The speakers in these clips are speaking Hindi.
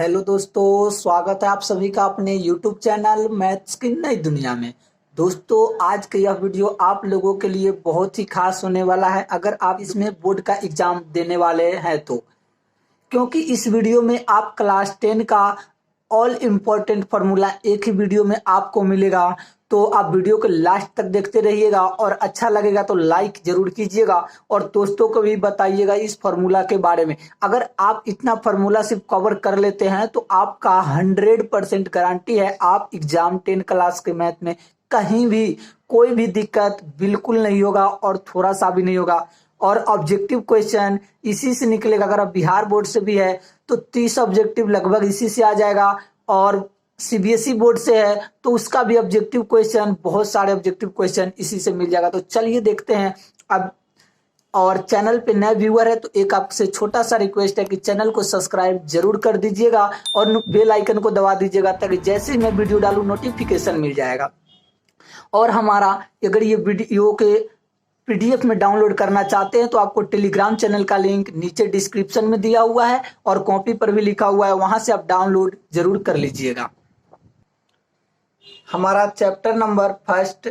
हेलो दोस्तों, स्वागत है आप सभी का अपने YouTube चैनल मैथ्स की नई दुनिया में। दोस्तों, आज का यह वीडियो आप लोगों के लिए बहुत ही खास होने वाला है अगर आप इसमें बोर्ड का एग्जाम देने वाले हैं तो, क्योंकि इस वीडियो में आप क्लास 10 का ऑल इम्पोर्टेंट फार्मूला एक ही वीडियो में आपको मिलेगा। तो आप वीडियो को लास्ट तक देखते रहिएगा और अच्छा लगेगा तो लाइक जरूर कीजिएगा और दोस्तों को भी बताइएगा इस फार्मूला के बारे में। अगर आप इतना फार्मूला सिर्फ कवर कर लेते हैं तो आपका 100% गारंटी है आप एग्जाम 10 क्लास के मैथ में कहीं भी कोई भी दिक्कत बिल्कुल नहीं होगा और थोड़ा सा भी नहीं होगा। और ऑब्जेक्टिव क्वेश्चन इसी से निकलेगा। अगर आप बिहार बोर्ड से भी है तो 30 ऑब्जेक्टिव लगभग इसी से आ जाएगा, और सीबीएसई बोर्ड से है तो उसका भी ऑब्जेक्टिव क्वेश्चन, बहुत सारे ऑब्जेक्टिव क्वेश्चन इसी से मिल जाएगा। तो चलिए देखते हैं अब। और चैनल पे नए व्यूअर है तो एक आपसे छोटा सा रिक्वेस्ट है कि चैनल को सब्सक्राइब जरूर कर दीजिएगा और बेल आइकन को दबा दीजिएगा ताकि जैसे ही मैं वीडियो डालूं नोटिफिकेशन मिल जाएगा। और हमारा अगर ये वीडियो के पीडीएफ में डाउनलोड करना चाहते हैं तो आपको टेलीग्राम चैनल का लिंक नीचे डिस्क्रिप्शन में दिया हुआ है और कॉपी पर भी लिखा हुआ है, वहां से आप डाउनलोड जरूर कर लीजिएगा। हमारा चैप्टर नंबर फर्स्ट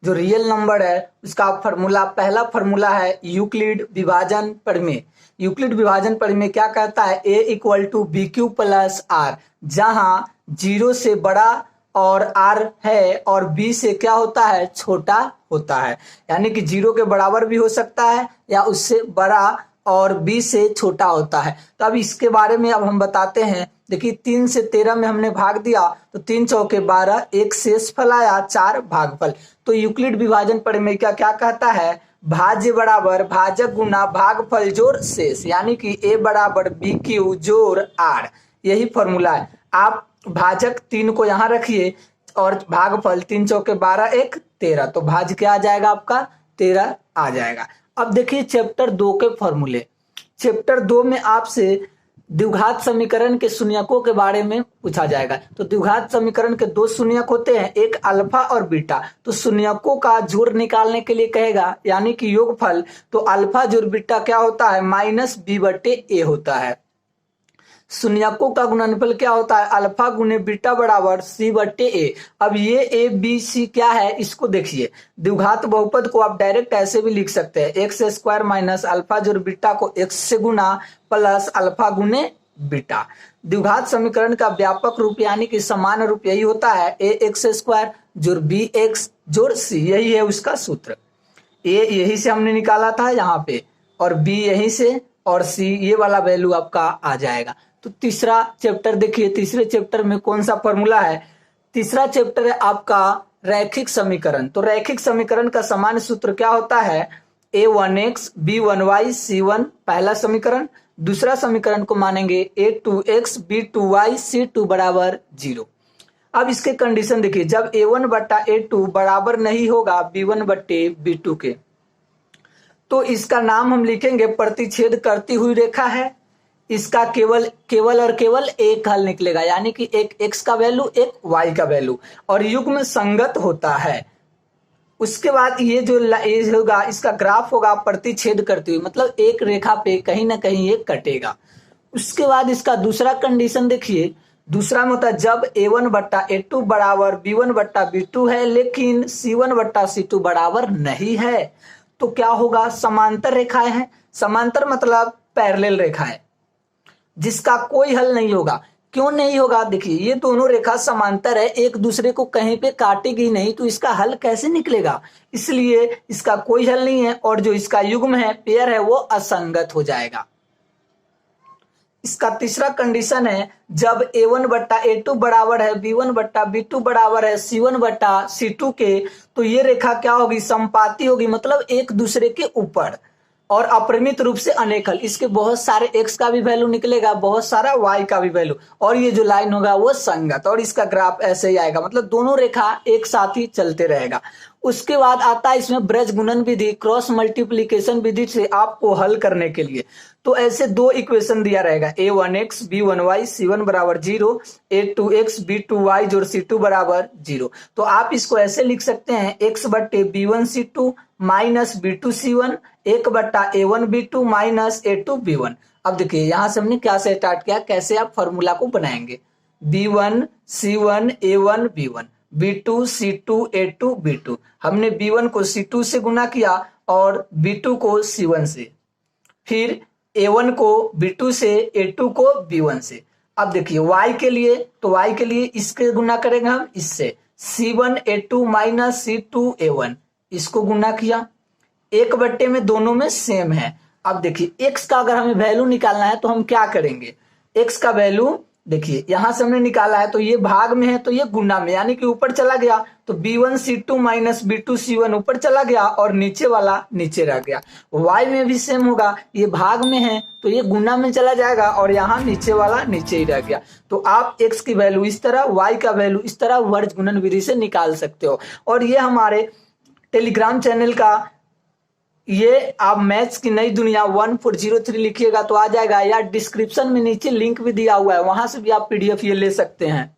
जो रियल नंबर है उसका फार्मूला, पहला फार्मूला है यूक्लिड विभाजन प्रमेय। यूक्लिड विभाजन प्रमेय क्या कहता है? a equal to b q plus r, जहां 0 से बड़ा और r है और b से क्या होता है? छोटा होता है। यानी कि 0 के बराबर भी हो सकता है या उससे बड़ा और b से छोटा होता है। तो अब इसके बारे में अब हम बताते हैं। देखिए 3 से 13 में हमने भाग दिया तो 3 चौके 12, एक शेषफल आया, 4 भागफल। तो यूक्लिड विभाजन प्रमेय क्या क्या कहता है? भाज्य बराबर भाजक गुना भागफल जोड़ शेष, यानी कि a बराबर बी क्यू जोड़ आर, यही फॉर्मूला है। आप भाजक 3 को यहाँ रखिए और भागफल 3 चौके 12, एक 13, तो भाज्य क्या आ जाएगा आपका? 13 आ जाएगा। अब देखिए चैप्टर 2 के फॉर्मूले। चैप्टर 2 में आपसे द्विघात समीकरण के शून्यकों के बारे में पूछा जाएगा। तो द्विघात समीकरण के 2 शून्यक होते हैं, एक अल्फा और बीटा। तो शून्यकों का जोड़ निकालने के लिए कहेगा, यानी कि योगफल। तो अल्फा जोड़ बीटा क्या होता है? माइनस बी बटे ए होता है। शून्यकों का गुणनफल क्या होता है? अल्फा गुने बीटा बराबर सी बटे ए। अब ये ए बी सी क्या है इसको देखिए। द्विघात बहुपद को आप डायरेक्ट ऐसे भी लिख सकते हैं, एक्स स्क्वायर माइनस अल्फा जोड़ बीटा को एक्स से गुना प्लस अल्फा गुने बीटा। द्विघात समीकरण का व्यापक रूप यानी कि समान रूप यही होता है, ए एक्स स्क्वायर जोड़ बी एक्स जोड़ सी, यही है उसका सूत्र। ए यही से हमने निकाला था यहाँ पे, और बी यही से, और सी ये वाला वैल्यू आपका आ जाएगा। तो तीसरा चैप्टर देखिए, तीसरे चैप्टर में कौन सा फॉर्मूला है? तीसरा चैप्टर है आपका रैखिक समीकरण। तो रैखिक समीकरण का सामान्य सूत्र क्या होता है? a1x b1y c1 पहला समीकरण। दूसरा समीकरण को मानेंगे a2x b2y c2 बराबर 0। अब इसके कंडीशन देखिए, जब a1 बट्टा a2 बराबर नहीं होगा b1 बट्टे b2 के, तो इसका नाम हम लिखेंगे प्रतिच्छेद करती हुई रेखा है। इसका केवल और केवल एक हल निकलेगा, यानी कि एक x का वैल्यू एक y का वैल्यू, और युग्म संगत होता है। उसके बाद ये जो होगा इसका ग्राफ होगा प्रतिच्छेद करती हुई, मतलब एक रेखा पे कहीं ना कहीं ये कटेगा। उसके बाद इसका दूसरा कंडीशन देखिए, दूसरा में होता है जब a1 बट्टा a2 बराबर b1 बट्टा b2 है लेकिन c1 बट्टा c2 बराबर नहीं है, तो क्या होगा? समांतर रेखाएं हैं। समांतर मतलब पैरेलल रेखाएं जिसका कोई हल नहीं होगा। क्यों नहीं होगा? देखिए ये दोनों रेखा समांतर है, एक दूसरे को कहीं पे काटेगी नहीं, तो इसका हल कैसे निकलेगा? इसलिए इसका कोई हल नहीं है, और जो इसका युग्म है, पेयर है, वो असंगत हो जाएगा। इसका तीसरा कंडीशन है जब a1 बट्टा a2 बराबर है b1 बट्टा b2 बराबर है c1 बट्टा c2 के, तो ये रेखा क्या होगी? संपाती होगी, मतलब एक दूसरे के ऊपर, और अपरिमित रूप से अनेक हल। इसके बहुत सारे x का भी वैल्यू निकलेगा, बहुत सारा y का भी वैल्यू, और ये जो लाइन होगा वो संगत, और इसका ग्राफ ऐसे ही आएगा, मतलब दोनों रेखा एक साथ ही चलते रहेगा। उसके बाद आता है इसमें ब्रज गुणन विधि, क्रॉस मल्टीप्लीकेशन विधि से आपको हल करने के लिए। तो ऐसे 2 इक्वेशन दिया रहेगा, a1x b1y c1 बराबर 0, a2x b2y जोड़ c2 बराबर 0। तो आप इसको ऐसे लिख सकते हैं, x बट्टे b1 c2 minus b2 c1, 1 बट्टा a1 b2 minus a2 b1। अब देखिए यहाँ से हमने क्या से स्टार्ट किया, कैसे आप फॉर्मूला को बनाएंगे। B1 C1 A1 B1 B2 C2 A2 B2, हमने B1 को C2 से गुना किया और B2 को C1 से, फिर A1 को B2 से, A2 को B1 से। अब देखिए y के लिए, तो y के लिए इसके गुना करेंगे हम इससे, C1 A2 minus C2 A1, इसको गुना किया, 1/, में दोनों में सेम है। अब देखिए x का अगर हमें वैल्यू निकालना है तो हम क्या करेंगे, x का वैल्यू देखिए यहां से हमने निकाला है तो ये भाग में है तो ये गुना में, यानी कि ऊपर चला गया तो B1 C2 minus B2 C1 ऊपर चला गया और नीचे वाला नीचे रह गया। y में भी सेम होगा, ये भाग में है तो ये गुना में चला जाएगा और यहाँ नीचे वाला नीचे ही रह गया। तो आप x की वैल्यू इस तरह, y का वैल्यू इस तरह वर्ग गुणन विधि से निकाल सकते हो। और ये हमारे टेलीग्राम चैनल का, ये आप मैथ्स की नई दुनिया 1403 लिखिएगा तो आ जाएगा, या डिस्क्रिप्शन में नीचे लिंक भी दिया हुआ है, वहां से भी आप पीडीएफ ये ले सकते हैं।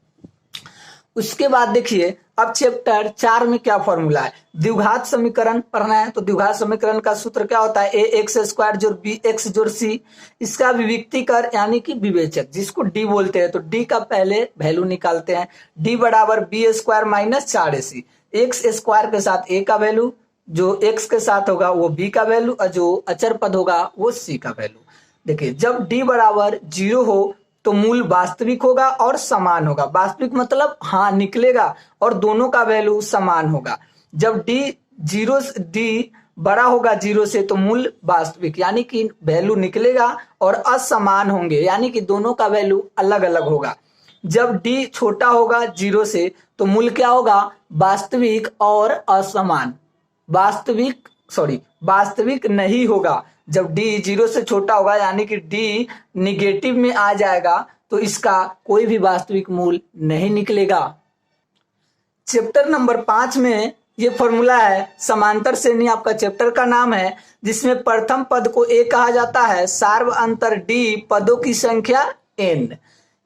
उसके बाद देखिए अब चैप्टर 4 में क्या फॉर्मूला है, द्विघात समीकरण पढ़ना है। तो द्विघात समीकरण का सूत्र क्या होता है, ax² जोड़ bx जोड़ c, इसका विविक्तीकर यानी कि विवेचक जिसको d बोलते हैं, तो d का पहले वैल्यू निकालते हैं, d बराबर b² माइनस 4ac, x² के साथ a का वैल्यू, जो x के साथ होगा वो b का वैल्यू और जो अचर पद होगा वो c का वैल्यू। देखिए जब d बराबर 0 हो तो मूल वास्तविक होगा और समान होगा, वास्तविक मतलब हाँ निकलेगा और दोनों का वैल्यू समान होगा। जब d बड़ा होगा 0 से तो मूल वास्तविक यानी कि वैल्यू निकलेगा और असमान होंगे यानी कि दोनों का वैल्यू अलग अलग होगा। जब d छोटा होगा 0 से तो मूल क्या होगा, वास्तविक और असमान, वास्तविक नहीं होगा। जब d 0 से छोटा होगा यानी कि d निगेटिव में आ जाएगा तो इसका कोई भी वास्तविक मूल नहीं निकलेगा। चैप्टर नंबर 5 में ये फॉर्मूला है, समांतर श्रेणी आपका चैप्टर का नाम है, जिसमें प्रथम पद को a कहा जाता है, सार्व अंतर d, पदों की संख्या n,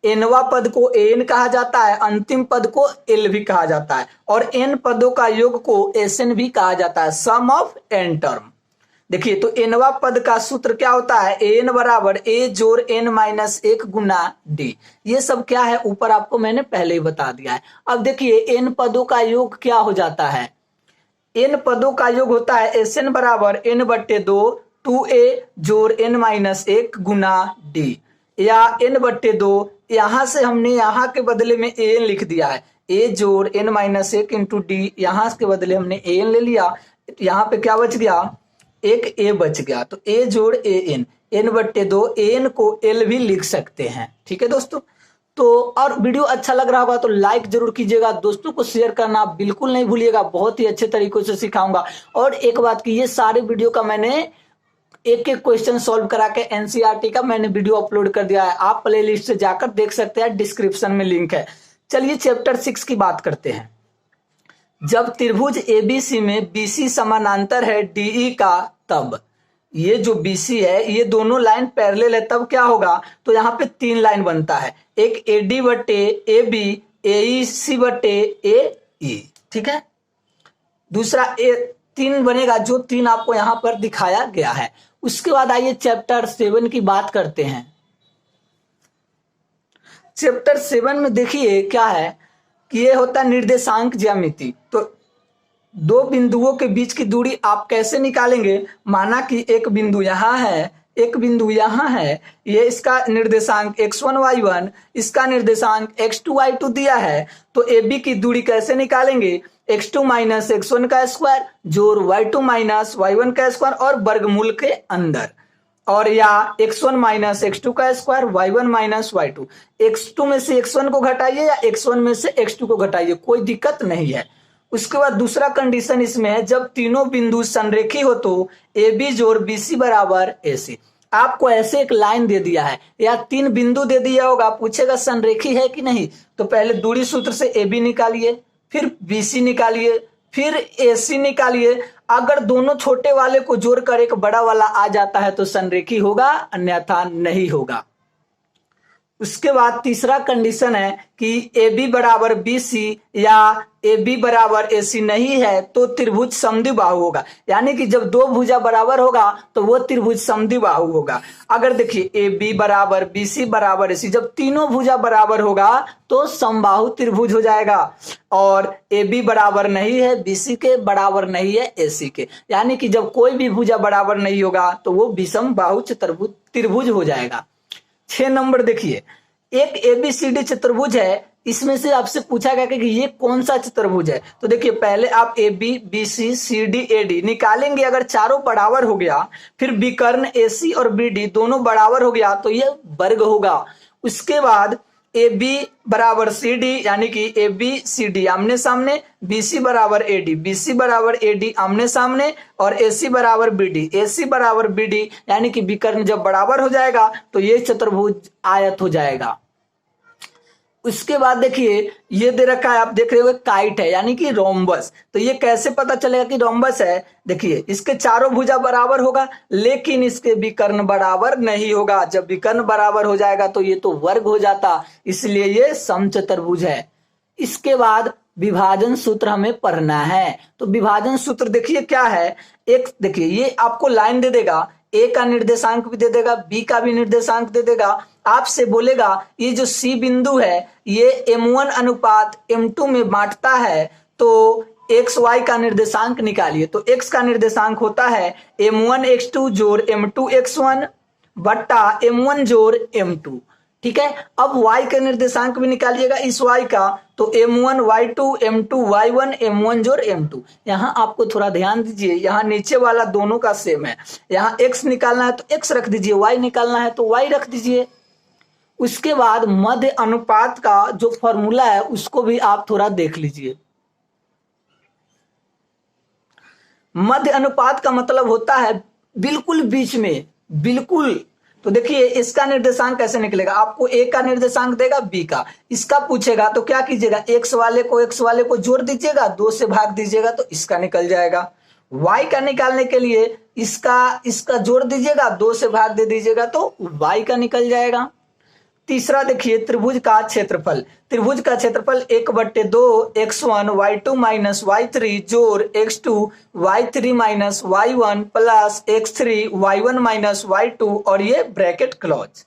nवा पद को an कहा जाता है, अंतिम पद को l भी कहा जाता है, और n पदों का योग को sn भी कहा जाता है, सम ऑफ n टर्म। देखिए तो nवा पद का सूत्र क्या होता है, an बराबर a जोड़ n माइनस 1 गुना d, ये सब क्या है ऊपर आपको मैंने पहले ही बता दिया है। अब देखिए n पदों का योग क्या हो जाता है, n पदों का योग होता है sn बराबर n/2 2a जोड़ n माइनस 1 गुना d, या n/2, यहां से हमने यहाँ के बदले में an लिख दिया है, a जोड़ n माइनस 1 इंटू डी, यहाँ के बदले हमने an ले लिया, यहाँ पे क्या बच गया, एक a बच गया, तो a जोड़ an, n/2, an को l भी लिख सकते हैं। ठीक है दोस्तों, तो और वीडियो अच्छा लग रहा होगा तो लाइक जरूर कीजिएगा, दोस्तों को शेयर करना बिल्कुल नहीं भूलिएगा, बहुत ही अच्छे तरीकों से सिखाऊंगा। और एक बात की, ये सारे वीडियो का मैंने एक एक क्वेश्चन सॉल्व करा के एनसीईआरटी का मैंने वीडियो अपलोड कर दिया है, आप प्लेलिस्ट से जाकर देख सकते हैं, डिस्क्रिप्शन में लिंक है। चलिए चैप्टर 6 की बात करते हैं। जब त्रिभुज एबीसी में बीसी समानांतर है डीई का, तब ये जो बीसी है ये दोनों लाइन पैरेलल है, तब क्या होगा, तो यहाँ पे 3 लाइन बनता है, एक एडी बटे ए बी, एईसी बटे एई, ठीक है, दूसरा 3 बनेगा, जो 3 आपको यहाँ पर दिखाया गया है। उसके बाद आइए चैप्टर 7 की बात करते हैं। चैप्टर 7 में देखिए क्या है कि ये होता है निर्देशांक ज्यामिति। तो 2 बिंदुओं के बीच की दूरी आप कैसे निकालेंगे, माना कि एक बिंदु यहाँ है, एक बिंदु यहाँ है, ये इसका निर्देशांक x1 y1, इसका निर्देशांक x2 y2 दिया है, तो AB की दूरी कैसे निकालेंगे, x2 माइनस x1 का स्क्वायर जोड़ y2 माइनस y1 का स्क्वायर और वर्गमूल के अंदर, और या x1 माइनस x2 का square y1 minus y2, x2 में से x1 को घटाइए या x1 में से x2 को घटाइए, कोई दिक्कत नहीं है। उसके बाद दूसरा कंडीशन इसमें है, जब तीनों बिंदु संरेखी हो तो AB जोड़ BC बराबर AC। आपको ऐसे एक लाइन दे दिया है या 3 बिंदु दे दिया होगा, पूछेगा संरेखी है कि नहीं, तो पहले दूरी सूत्र से AB निकालिए, फिर BC निकालिए, फिर AC निकालिए। अगर दोनों छोटे वाले को जोड़कर एक बड़ा वाला आ जाता है तो संरेखी होगा, अन्यथा नहीं होगा। उसके बाद तीसरा कंडीशन है कि ए बी बराबर बी सी या ए बी बराबर ए सी नहीं है तो त्रिभुज समद्विबाहु होगा। यानी कि जब दो भुजा बराबर होगा तो वो त्रिभुज समद्विबाहु होगा। अगर देखिए ए बी बराबर बी सी बराबर ए सी, जब तीनों भुजा बराबर होगा तो समबाहु त्रिभुज हो जाएगा। और ए बी बराबर नहीं है बी सी के, बराबर नहीं है ए सी के, यानी कि जब कोई भी भुजा बराबर नहीं होगा तो वो विषम बाहु त्रिभुज हो जाएगा। 6 नंबर देखिए, एक एबीसीडी चतुर्भुज है, इसमें से आपसे पूछा गया कि ये कौन सा चतुर्भुज है। तो देखिए पहले आप A B B C C D A D निकालेंगे। अगर चारों बराबर हो गया, फिर विकर्ण ए सी और बी डी दोनों बराबर हो गया तो ये वर्ग होगा। उसके बाद ए बी बराबर सी डी, यानी कि ए बी सी डी आमने सामने, बी सी बराबर ए डी, बी सी बराबर ए डी आमने सामने, और ए सी बराबर बी डी, ए सी बराबर बी डी, यानी कि विकर्ण जब बराबर हो जाएगा तो ये चतुर्भुज आयत हो जाएगा। उसके बाद देखिए ये दे रखा है, आप देख रहे हो काइट है यानी कि रोम्बस। तो ये कैसे पता चलेगा कि रोम्बस है? देखिए इसके चारों भुजा बराबर होगा लेकिन इसके विकर्ण बराबर नहीं होगा। जब विकर्ण बराबर हो जाएगा तो ये तो वर्ग हो जाता, इसलिए ये समचतुर्भुज है। इसके बाद विभाजन सूत्र हमें पढ़ना है। तो विभाजन सूत्र देखिए क्या है। एक देखिए ये आपको लाइन दे देगा, ए का निर्देशांक भी दे देगा, बी का भी निर्देशांक दे देगा। आपसे बोलेगा ये जो सी बिंदु है ये m1 अनुपात m2 में बांटता है, तो एक्स वाई का निर्देशांक निकालिए। तो x का निर्देशांक होता है m1 x2 जोड़ m2 x1 बट्टा m1 जोड़ m2। ठीक है, अब y का निर्देशांक भी निकालिएगा इस y का, तो m1 y2 m2 y1 m1 जोड़ m2। यहाँ आपको थोड़ा ध्यान दीजिए, यहाँ नीचे वाला दोनों का सेम है। यहाँ x निकालना है तो x रख दीजिए, y निकालना है तो y रख दीजिए। उसके बाद मध्य अनुपात का जो फॉर्मूला है उसको भी आप थोड़ा देख लीजिए। मध्य अनुपात का मतलब होता है बिल्कुल बीच में, बिल्कुल। तो देखिए इसका निर्देशांक कैसे निकलेगा, आपको ए का निर्देशांक देगा, बी का, इसका पूछेगा तो क्या कीजिएगा, एक्स वाले को जोड़ दीजिएगा, 2 से भाग दीजिएगा तो इसका निकल जाएगा। y का निकालने के लिए इसका जोड़ दीजिएगा, 2 से भाग दे दीजिएगा तो y का निकल जाएगा। तीसरा देखिए त्रिभुज का क्षेत्रफल। त्रिभुज का क्षेत्रफल 1/2 x1 y2 माइनस y3 जोड़ x2 y3 minus y1 plus x3 y1 minus y2 और ये ब्रैकेट क्लोज,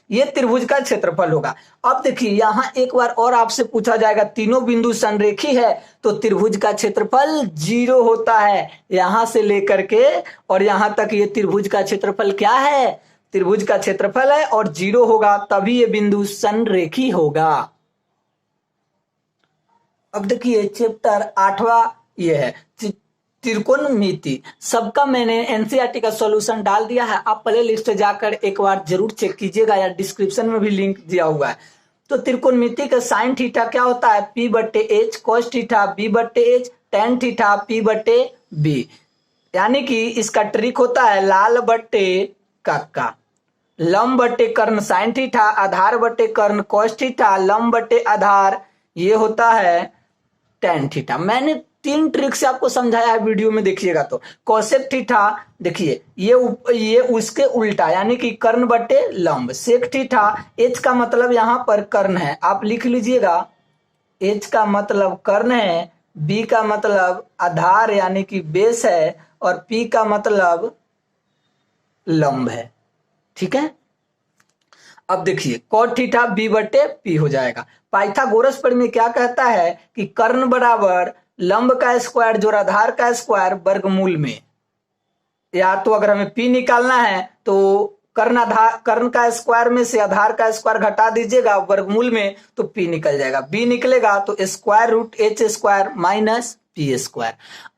ये त्रिभुज का क्षेत्रफल होगा। अब देखिए यहाँ एक बार और आपसे पूछा जाएगा, तीनों बिंदु संरेखी है तो त्रिभुज का क्षेत्रफल 0 होता है। यहां से लेकर के और यहां तक ये त्रिभुज का क्षेत्रफल क्या है, त्रिभुज का क्षेत्रफल है और 0 होगा, तभी ये बिंदु संरेखी होगा। अब देखिए चैप्टर 8वां ये है त्रिकोणमिति। सबका मैंने एनसीईआरटी का सॉल्यूशन डाल दिया है, आप प्ले लिस्ट जाकर एक बार जरूर चेक कीजिएगा या डिस्क्रिप्शन में भी लिंक दिया हुआ है। तो त्रिकोणमिति का साइन थीटा क्या होता है, p/h, cos theta b/h, tan theta p/b, यानी कि इसका ट्रिक होता है लाल बट्टे कक्का, लंब बट्टे कर्ण साइन थीटा, आधार बट्टे कर्ण कॉस थीटा, लंब बट्टे आधार ये होता है टेन थीटा। मैंने 3 ट्रिक से आपको समझाया है वीडियो में, देखिएगा तो। कॉसेक थीटा देखिए ये उसके उल्टा यानी कि कर्ण बट्टे लंब। सेक थीटा, एच का मतलब यहां पर कर्ण है, आप लिख लीजिएगा, एच का मतलब कर्ण है, बी का मतलब आधार यानी कि बेस है, और पी का मतलब लंब है। ठीक है, अब देखिए कॉट थीटा b/p हो जाएगा। पाइथागोरस प्रमेय क्या कहता है कि कर्ण बराबर लंब का स्क्वायर जोड़ आधार का स्क्वायर वर्गमूल में, या तो अगर हमें p निकालना है तो कर्ण का स्क्वायर में से आधार का स्क्वायर घटा दीजिएगा वर्गमूल में तो p निकल जाएगा, b निकलेगा तो square root h square minus p square.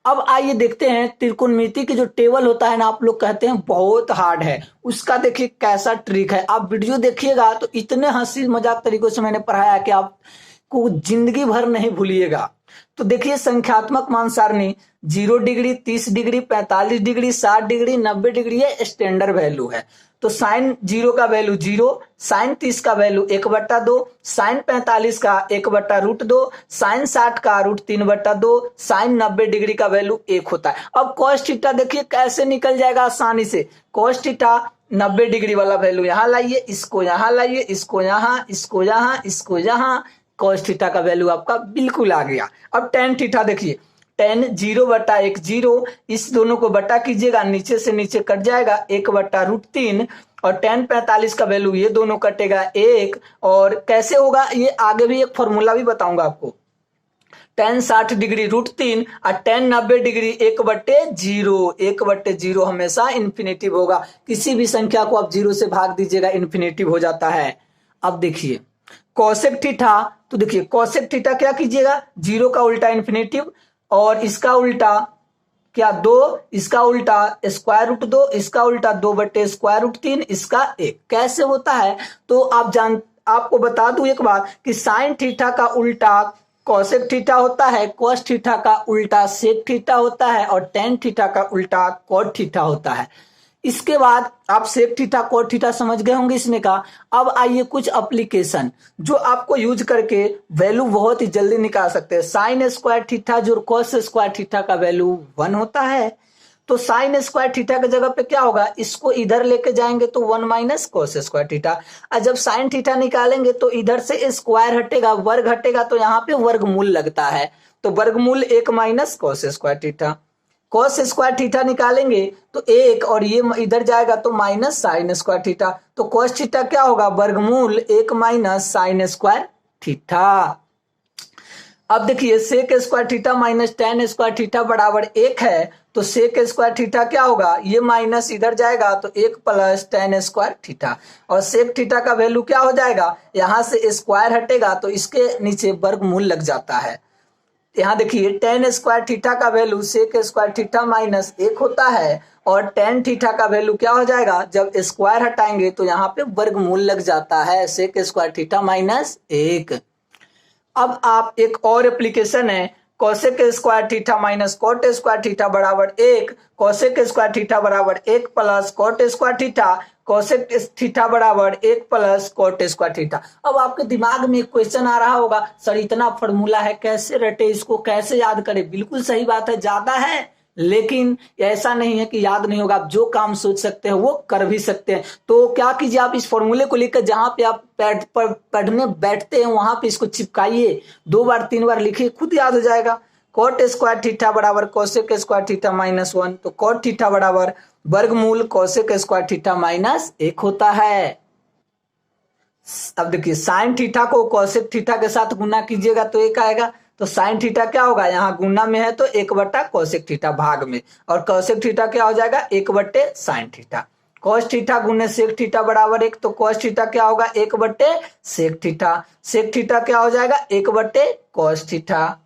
अब आइए देखते हैं त्रिकोणमिति की जो टेबल होता है ना, आप लोग कहते हैं बहुत हार्ड है, उसका देखिए कैसा ट्रिक है। आप वीडियो देखिएगा तो इतने हंसी मजाक तरीकों से मैंने पढ़ाया कि आपको जिंदगी भर नहीं भूलिएगा। तो देखिए संख्यात्मक मान सारणी 0 degree, 30 degree, 45 degree, 60 degree, 90 degree ये स्टैंडर्ड वैल्यू है। तो साइन 0 का वैल्यू 0, साइन 30 का वैल्यू 1/2, साइन 45 का 1/√2, साइन 60 का √3/2, साइन 90 डिग्री का वैल्यू 1 होता है। अब कॉस थीटा देखिए कैसे निकल जाएगा आसानी से। कॉस थीटा 90 डिग्री वाला वैल्यू यहाँ लाइए, इसको यहाँ लाइए, इसको यहाँ, इसको यहाँ, इसको यहाँ, cos थीटा का वैल्यू आपका बिल्कुल आ गया। अब tan थीटा देखिए, tan 0/1 0, इस दोनों को बटा कीजिएगा, नीचे से नीचे कट जाएगा 1/√3, और tan 45 का वैल्यू ये दोनों कटेगा 1। और कैसे होगा ये आगे भी एक फॉर्मूला भी बताऊंगा आपको। tan 60 डिग्री √3 और tan 90 डिग्री 1/0, 1/0 हमेशा इन्फिनेटिव होगा। किसी भी संख्या को आप 0 से भाग दीजिएगा इन्फिनेटिव हो जाता है। अब देखिए कोसेक थीटा, तो देखिए कोसेक थीटा क्या कीजिएगा, 0 का उल्टा इन्फिनेटिव, और इसका उल्टा क्या 2, इसका उल्टा √2, इसका उल्टा 2/√3, इसका 1। कैसे होता है तो आपको बता दूं एक बात कि साइन थीटा का उल्टा कोसेक थीटा होता है, कोस थीटा का उल्टा सेक थीटा होता है, और टेन थीटा का उल्टा कोट थीटा होता है। इसके बाद आप सेक थीटा कोट थीटा समझ गए होंगे इसमें का। अब आइए कुछ एप्लीकेशन जो आपको यूज करके वैल्यू बहुत ही जल्दी निकाल सकते हैं। साइन स्क्वायर थीटा जो कोस स्क्वायर थीटा का वैल्यू 1 होता है, तो साइन स्क्वायर थीटा की जगह पे क्या होगा, इसको इधर लेके जाएंगे तो 1 - कोस स्क्वायर थीटा। और जब साइन थीटा निकालेंगे तो इधर से स्क्वायर हटेगा, वर्ग हटेगा, तो यहाँ पे वर्गमूल लगता है, तो वर्गमूल 1 - cos square theta. Cos square theta निकालेंगे तो 1, और ये इधर जाएगा तो माइनस साइन स्क्वायर थीटा, तो कोस थीटा क्या होगा, वर्गमूल 1 - साइन स्क्वायर थीटा। अब देखिए sec square theta minus tan square theta बराबर 1 है, तो सेक स्क्वायर थीटा क्या होगा, ये माइनस इधर जाएगा तो 1 + टेन स्क्वायर थीटा, और सेक थीटा का वैल्यू क्या हो जाएगा, यहां से स्क्वायर हटेगा तो इसके नीचे वर्गमूल लग जाता है। यहाँ देखिए टेन स्क्वायर थीटा का वैल्यू सेक स्क्वायर थीटा -1 होता है, और टेन थीटा का वैल्यू क्या हो जाएगा, जब स्क्वायर हटाएंगे तो यहाँ पे वर्गमूल लग जाता है, सेक स्क्वायर थीटा -1। अब आप एक और एप्लीकेशन है, cosec square theta minus cot square theta बराबर 1, कोसेक स्क्वायर थीटा बराबर 1 + coat square theta, cosec theta बराबर 1 + कोट स्क्वायर थीटा। अब आपके दिमाग में एक क्वेश्चन आ रहा होगा, सर इतना फॉर्मूला है कैसे रटे, इसको कैसे याद करें। बिल्कुल सही बात है, ज्यादा है, लेकिन ऐसा नहीं है कि याद नहीं होगा। आप जो काम सोच सकते हैं वो कर भी सकते हैं। तो क्या कीजिए, आप इस फॉर्मूले को लेकर जहां पे आप पढ़ने बैठते हैं वहां पे इसको चिपकाइए, 2 बार 3 बार लिखिए, खुद याद हो जाएगा। कोट स्क्वायर थीटा बराबर कोसेक स्क्वायर थीटा -1, तो कोट थीटा बराबर वर्गमूल कोसेक स्क्वायर थीटा -1 होता है। अब देखिए साइन थीटा को कोसेक थीटा के साथ गुना कीजिएगा तो 1 आएगा, तो साइन थीटा क्या होगा, यहाँ गुना में है तो 1/कोसेक थीटा, भाग में, और कोसेक थीटा क्या हो जाएगा, 1/साइन थीटा। कोस थीटा गुने सेक थीटा बराबर 1, तो कोस थीटा क्या होगा, 1/सेक थीटा। सेक थीटा क्या हो जाएगा, 1/कोस थीटा।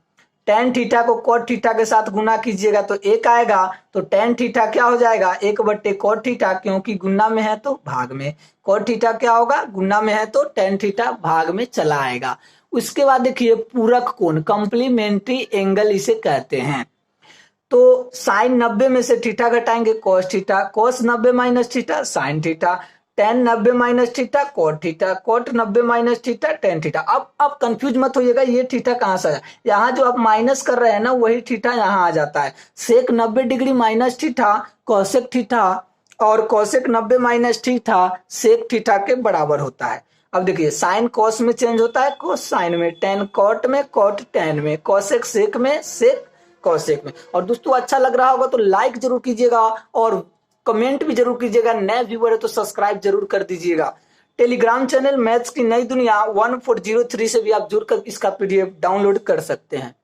टेन थीटा को कोट थीटा के साथ गुना कीजिएगा तो 1 आएगा, तो टेन थीटा क्या हो जाएगा, 1/कोट थीटा, क्योंकि गुना में है तो भाग में। कोट थीटा क्या होगा, गुना में है तो टेन थीटा भाग में चला आएगा। उसके बाद देखिए पूरक कोण, कंप्लीमेंट्री एंगल इसे कहते हैं। तो साइन 90 में से थीटा घटाएंगे cos theta, cos 90 - theta sine theta, tan 90 - theta cot theta, cot 90 - theta tan theta. अब कंफ्यूज मत होइएगा, ये थीटा कहां से आया, यहाँ जो आप माइनस कर रहे हैं ना वही थीटा यहाँ आ जाता है। सेक 90 डिग्री - थीटा कोसेक थीटा, और कोसेक 90 - थीटा सेक थीटा के बराबर होता है। अब देखिए साइन कोस में चेंज होता है, कोस साइन में, टेन कोट में, कोट टेन में, कोसेक सेक में, सेक कोसेक में। और दोस्तों अच्छा लग रहा होगा तो लाइक जरूर कीजिएगा, और कमेंट भी जरूर कीजिएगा। नए व्यूअर है तो सब्सक्राइब जरूर कर दीजिएगा। टेलीग्राम चैनल मैथ्स की नई दुनिया 1403 से भी आप जुड़कर इसका PDF डाउनलोड कर सकते हैं।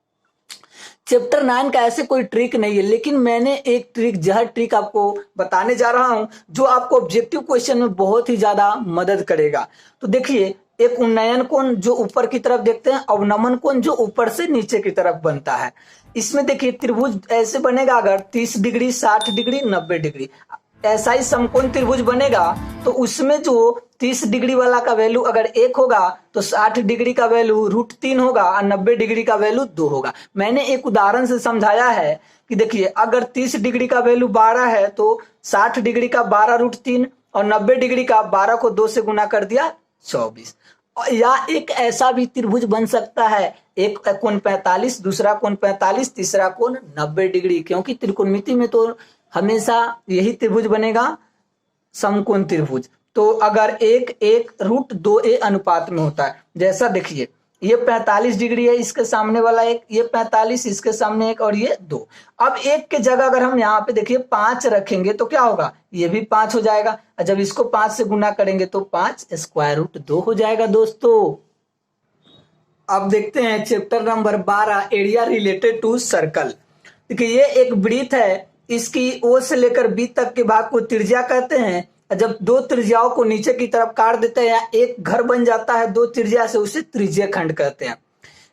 चैप्टर 9 का ऐसे कोई ट्रिक नहीं है, लेकिन मैंने एक ट्रिक आपको बताने जा रहा हूं जो आपको ऑब्जेक्टिव क्वेश्चन में बहुत ही ज्यादा मदद करेगा। तो देखिए एक उन्नयन कोण जो ऊपर की तरफ देखते हैं, अवनमन कोण जो ऊपर से नीचे की तरफ बनता है। इसमें देखिए त्रिभुज ऐसे बनेगा, अगर 30 डिग्री 60 डिग्री 90 डिग्री ऐसा ही समकोण त्रिभुज बनेगा, तो उसमें जो 30 डिग्री वाला का वैल्यू अगर 1 होगा तो 60 डिग्री का वैल्यू √3 होगा, और 90 डिग्री का वैल्यू 2 होगा। मैंने एक उदाहरण से समझाया है कि देखिए अगर 30 डिग्री का वैल्यू 12 है तो 60 डिग्री का 12√3, और 90 डिग्री का 12 को 2 से गुना कर दिया 24। या एक ऐसा भी त्रिभुज बन सकता है, एक कोण 45, दूसरा कोण 45, तीसरा कोण 90 डिग्री, क्योंकि त्रिकोणमिति में तो हमेशा यही त्रिभुज बनेगा समकोण त्रिभुज। तो अगर एक एक रूट 2a अनुपात में होता है, जैसा देखिए ये 45 डिग्री है, इसके सामने वाला एक, ये 45, इसके सामने एक, और ये 2। अब एक के जगह अगर हम यहाँ पे देखिए 5 रखेंगे तो क्या होगा, ये भी 5 हो जाएगा, और जब इसको 5 से गुना करेंगे तो 5 स्क्वायर रूट 2 हो जाएगा दोस्तों। अब देखते हैं chapter number 12, area related to circle. देखिए ये एक वृत्त है, इसकी ओ से लेकर बी तक के भाग को त्रिज्या कहते हैं। जब दो त्रिज्याओं को नीचे की तरफ काट देते हैं, एक घर बन जाता है दो त्रिज्या से, उसे त्रिज्य खंड कहते हैं।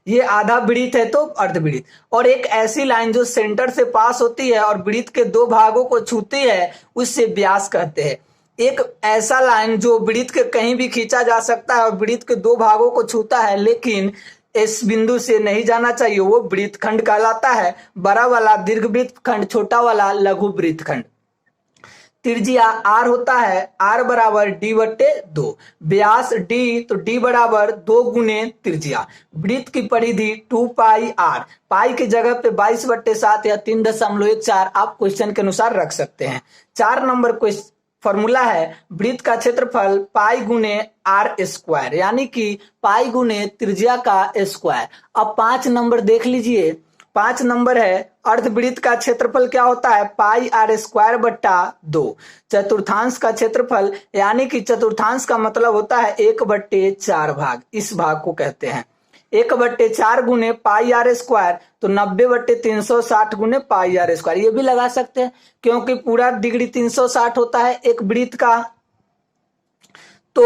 ये आधा वृत्त है तो अर्धवृत्त। और एक ऐसी लाइन जो सेंटर से पास होती है और वृत्त के दो भागों को छूती है, उससे व्यास कहते हैं। एक ऐसा लाइन जो वृत्त के कहीं भी खींचा जा सकता है और वृत्त के दो भागों को छूता है, लेकिन इस बिंदु से नहीं जाना चाहिए, वो वृत्त खंड कहलाता है। बड़ा वाला दीर्घ वृत्त खंड, छोटा वाला लघु वृत्त खंड। त्रिज्या आर होता है, आर बराबर डी बट्टे 2। व्यास डी, तो डी बराबर 2 गुने त्रिज्या। वृत्त की परिधि 2 पाई आर, पाई की जगह पे 22/7 या 3.14 आप क्वेश्चन के अनुसार रख सकते हैं। 4 नंबर क्वेश्चन फॉर्मूला है, वृत्त का क्षेत्रफल पाई गुने आर स्क्वायर, यानी कि पाई गुने त्रिज्या का स्क्वायर। अब 5 नंबर देख लीजिए, 5 नंबर है, अर्धवृत्त का क्षेत्रफल क्या होता है, पाई आर स्क्वायर बट्टा 2। चतुर्थांश का क्षेत्रफल, यानी कि चतुर्थांश का मतलब होता है 1/4 भाग, इस भाग को कहते हैं। 1/4 गुने पाई आर स्क्वायर, तो 90/360 गुने पाई आर स्क्वायर। ये भी लगा सकते हैं क्योंकि पूरा डिग्री 360 होता है एक वृत्त का, तो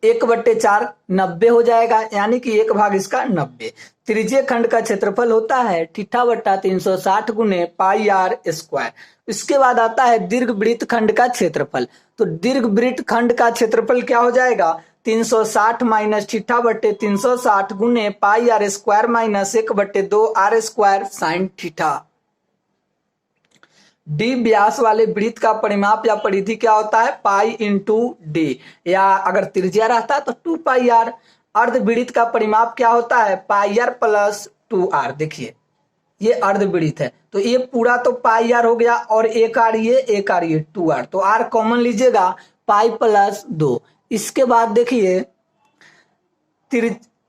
1/4 90 हो जाएगा, यानी कि एक भाग इसका 90। त्रिज्य खंड का क्षेत्रफल होता है θ/360 गुने पाई आर स्क्वायर। इसके बाद आता है दीर्घ वृत्त खंड का क्षेत्रफल। तो दीर्घ वृत्त खंड का क्षेत्रफल क्या हो जाएगा, 360 माइनस θ/360 गुने pi R square minus 1/2 R square sine theta. D व्यास वाले वृत्त का परिमाप या परिधि क्या होता है, पाई इंटू डी, या अगर त्रिज्या रहता तो 2 पाई आर। अर्धवृत्त का परिमाप क्या होता है, पाई आर प्लस 2 आर। देखिए ये अर्धवृत्त है, तो ये पूरा तो पाई आर हो गया, और एक आर ये 2 आर, तो आर कॉमन लीजिएगा, पाई प्लस 2। इसके बाद देखिए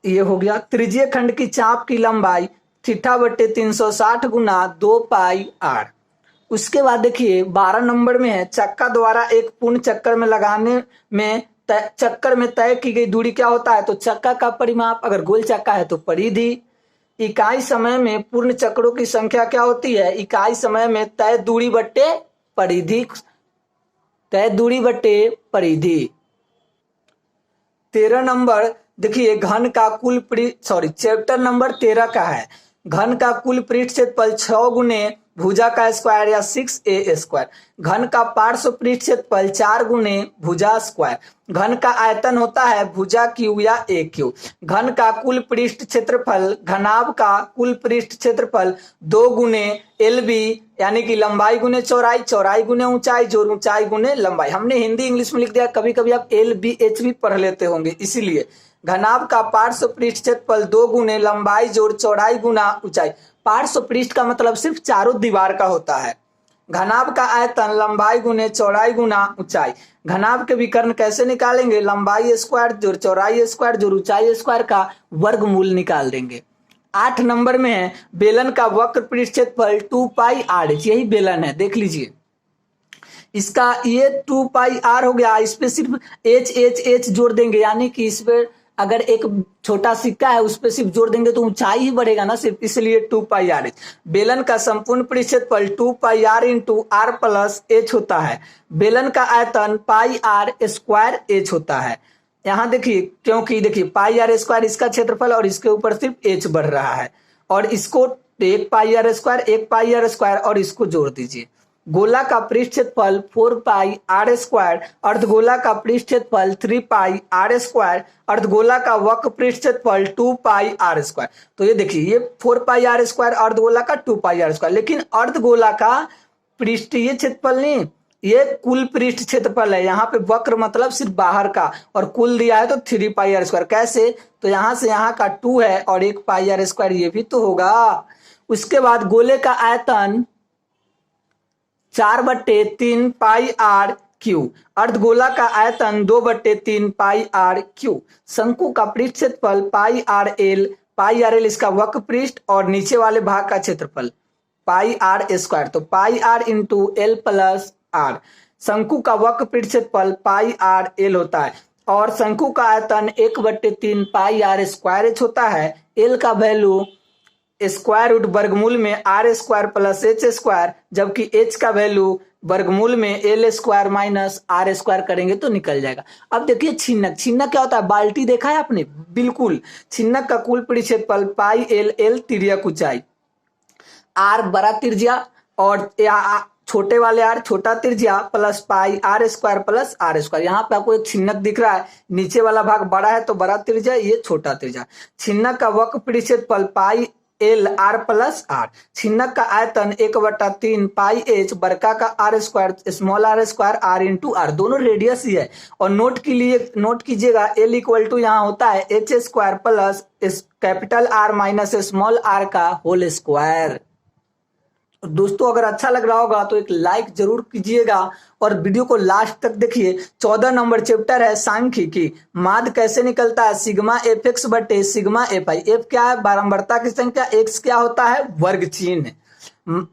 ये हो गया त्रिज्य खंड की चाप की लंबाई θ/360 गुना 2 पाई आर। उसके बाद देखिए 12 नंबर में है, चक्का द्वारा एक पूर्ण चक्कर में लगाने में चक्कर में तय की गई दूरी क्या होता है, तो चक्का का परिमाप, अगर गोल चक्का है तो परिधि। इकाई समय में पूर्ण चक्रों की संख्या क्या होती है, इकाई समय में तय दूरी बट्टे परिधि, तय दूरी बट्टे परिधि। 13 नंबर देखिए घन का कुल चैप्टर नंबर 13 का है, घन का कुल पृष्ठ क्षेत्रफल 6 गुने भुजा का स्क्वायर या 6a स्क्वायर। घन का पार्श्व पृष्ठ क्षेत्रफल 4 गुने भुजा स्क्वायर। घन का आयतन होता है भुजा क्यू या ए क्यू। घन का कुल पृष्ठ क्षेत्रफल, घनाभ का कुल पृष्ठ क्षेत्रफल 2 गुने एल बी, यानी कि लंबाई गुने चौड़ाई, चौड़ाई गुने ऊंचाई, जोड़ ऊंचाई गुने लंबाई। हमने हिंदी इंग्लिश में लिख दिया, कभी कभी आप एल बी एच भी पढ़ लेते होंगे, इसीलिए घनाभ का पार्श्व पृष्ठ क्षेत्रफल 2 गुने लंबाई जोड़ चौड़ाई गुना ऊंचाई। पार्श्व पृष्ठ का मतलब सिर्फ चारों दीवार का होता है। घनाभ का आयतन लंबाई गुने चौड़ाई गुना ऊंचाई। घनाभ के विकर्ण कैसे निकालेंगे, लंबाई स्क्वायर जोड़ चौड़ाई स्क्वायर जोड़ ऊंचाई स्क्वायर का वर्गमूल निकाल देंगे। 8 नंबर में है बेलन का वक्र पृष्ठ क्षेत्रफल 2 पाई आर, यही बेलन है, देख लीजिए इसका ये 2 पाई आर हो गया, इस पे सिर्फ एच एच एच जोड़ देंगे, यानी कि इस पे अगर एक छोटा सिक्का है उस पे सिर्फ जोड़ देंगे तो ऊंचाई ही बढ़ेगा ना सिर्फ, इसलिए 2 पाई आर एच। बेलन का संपूर्ण पृष्ठ क्षेत्रफल 2 pi R into R plus H होता है। बेलन का आयतन पाई आर स्क्वायर एच होता है। यहाँ देखिए, क्योंकि देखिए पाई आर स्क्वायर इसका क्षेत्रफल और इसके ऊपर सिर्फ एच बढ़ रहा है, और इसको 1 पाई आर स्क्वायर और इसको जोड़ दीजिए। गोला का पृष्ठ क्षेत्रफल 4 पाई आर स्क्वायर, अर्धगोला का पृष्ठ क्षेत्रफल 3 पाई आर स्क्वायर, अर्धगोला का वक्र पृष्ठ क्षेत्रफल 2 पाई आर स्क्वायर। तो ये देखिए ये 4 पाई आर स्क्वायर, अर्धगोला का 2 पाई आर स्क्वायर, लेकिन अर्धगोला का पृष्ठीय क्षेत्रफल नहीं, ये कुल पृष्ठ क्षेत्रफल है। यहाँ पे वक्र मतलब सिर्फ बाहर का, और कुल दिया है तो 3 पाई आर स्क्वायर। कैसे, तो यहाँ से यहाँ का 2 है और 1 पाई आर स्क्वायर ये भी तो होगा। उसके बाद गोले का आयतन 4/3 पाई आर क्यू। अर्धगोला का आयतन 2/3 पाई आर क्यू। शंकु का पृष्ठ क्षेत्रफल पाई आर एल, पाई आर एल इसका वक्र पृष्ठ और नीचे वाले भाग का क्षेत्रफल पाई आर स्क्वायर, तो pi R into L plus R. शंकु का वक्र पृष्ठ क्षेत्रफल पाई आर एल होता है और शंकु का आयतन 1/3 पाई आर स्क्वायर एच होता है। एल का वैल्यू स्क्वायर रूट वर्गमूल में R square plus H square, जबकि एच का वैल्यू वर्गमूल में L square minus R square करेंगे तो निकल जाएगा। अब देखिए छिन्नक, छिन्नक क्या होता है, बाल्टी देखा है आपने, बिल्कुल। छिन्नक का कुल पृष्ठ क्षेत्रफल पाई एल, एल तिर्यक ऊंचाई, आर बड़ा त्रिज्या और छोटे वाले आर छोटा त्रिज्या plus pi R square plus R square. यहाँ पे आपको एक छिन्नक दिख रहा है, नीचे वाला भाग बड़ा है तो बड़ा त्रिज्या, ये छोटा त्रिज्या। छिन्नक का वक्र पृष्ठ क्षेत्रफल pi L R plus R. छिन्नक का आयतन 1/3 पाई एच, बड़का का R square small R square R into R, दोनों रेडियस ही है। और नोट कीजिएगा एल इक्वल टू यहाँ होता है H square plus capital R minus small R का होल स्क्वायर। दोस्तों अगर अच्छा लग रहा होगा तो एक लाइक जरूर कीजिएगा और वीडियो को लास्ट तक देखिए। 14 नंबर चैप्टर है सांख्यिकी। माध्य कैसे निकलता है, सिग्मा एफ एक्स बटे सिग्मा एफ आई। एफ क्या है, बारंबारता की संख्या, एक्स क्या होता है, वर्ग चिन्ह।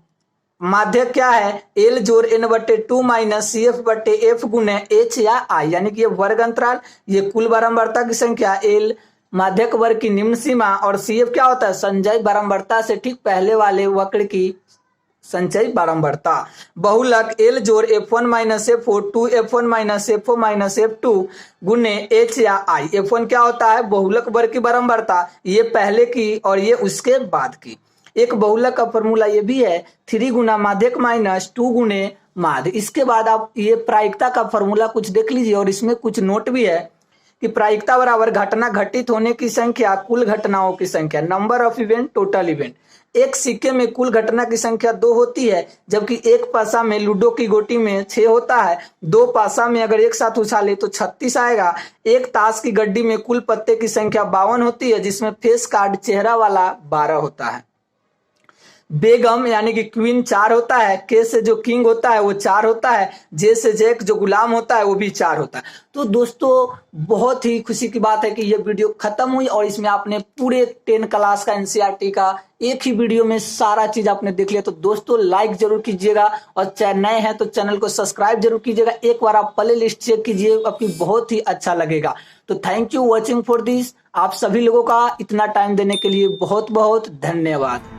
माध्य क्या है, एल जोड़ एन बटे 2 माइनस सी एफ बटे एफ गुने एच या आई, यानी कि ये वर्ग अंतराल, ये कुल बारंबारता की संख्या, एल माध्यक वर्ग की निम्न सीमा और सी एफ क्या होता है, संचयी बारंबारता से ठीक पहले वाले वक्र की संचयी बारंबारता। बहुलक एल जोड़ F1 minus F4 2F1 minus F4 minus F2 गुने H या I। F1 क्या होता है, बहुलक वर्ग की बारंबारता, ये पहले की और ये उसके बाद की। एक बहुलक का फॉर्मूला ये भी है 3 गुना माध्यक माइनस 2 गुने माध्य। इसके बाद आप ये प्रायिकता का फॉर्मूला कुछ देख लीजिए और इसमें कुछ नोट भी है कि प्रायिकता बराबर घटना घटित होने की संख्या कुल घटनाओं की संख्या, number of event total event. एक सिक्के में कुल घटना की संख्या 2 होती है, जबकि एक पासा में लूडो की गोटी में 6 होता है। 2 पासा में अगर एक साथ उछाले तो 36 आएगा। एक ताश की गड्डी में कुल पत्ते की संख्या 52 होती है, जिसमें फेस कार्ड चेहरा वाला 12 होता है। बेगम यानी कि क्वीन 4 होता है, के से जो किंग होता है वो 4 होता है, जे से जैक जो गुलाम होता है वो भी 4 होता है। तो दोस्तों बहुत ही खुशी की बात है कि ये वीडियो खत्म हुई और इसमें आपने पूरे 10 क्लास का एनसीईआरटी का एक ही वीडियो में सारा चीज आपने देख लिया। तो दोस्तों लाइक जरूर कीजिएगा और नए हैं तो चैनल को सब्सक्राइब जरूर कीजिएगा। एक बार आप प्ले लिस्ट चेक कीजिए, आपकी बहुत ही अच्छा लगेगा। तो thank you watching for this. आप सभी लोगों का इतना टाइम देने के लिए बहुत बहुत धन्यवाद।